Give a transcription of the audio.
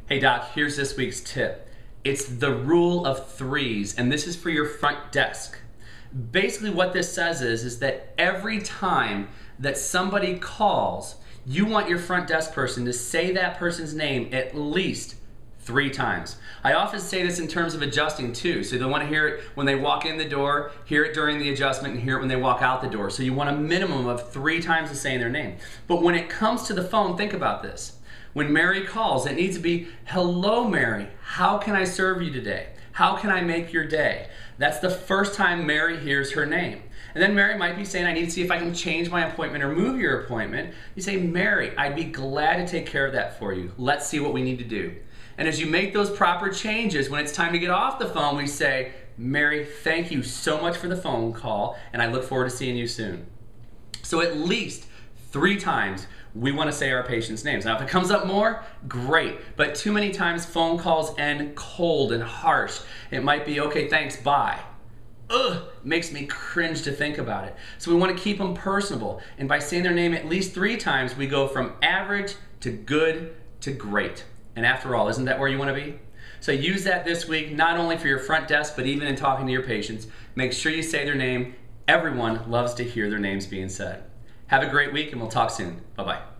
Hey doc, here's this week's tip. It's the rule of threes, and this is for your front desk. Basically what this says is that every time that somebody calls, you want your front desk person to say that person's name at least 3 times. I often say this in terms of adjusting too, so they want to hear it when they walk in the door, hear it during the adjustment, and hear it when they walk out the door. So you want a minimum of 3 times of saying their name. But when it comes to the phone, think about this. When Mary calls, it needs to be, "Hello Mary, how can I serve you today? How can I make your day?" That's the first time Mary hears her name. And then Mary might be saying, "I need to see if I can change my appointment or move your appointment." You say, "Mary, I'd be glad to take care of that for you. Let's see what we need to do." And as you make those proper changes, when it's time to get off the phone, we say, "Mary, thank you so much for the phone call, and I look forward to seeing you soon." So at least 3 times we want to say our patient's names. Now if it comes up more, great, but too many times phone calls end cold and harsh. It might be, "Okay, thanks, bye." Ugh, makes me cringe to think about it. So we want to keep them personable, and by saying their name at least 3 times, we go from average to good to great. And after all, isn't that where you want to be? So use that this week, not only for your front desk, but even in talking to your patients. Make sure you say their name. Everyone loves to hear their names being said. Have a great week, and we'll talk soon. Bye-bye.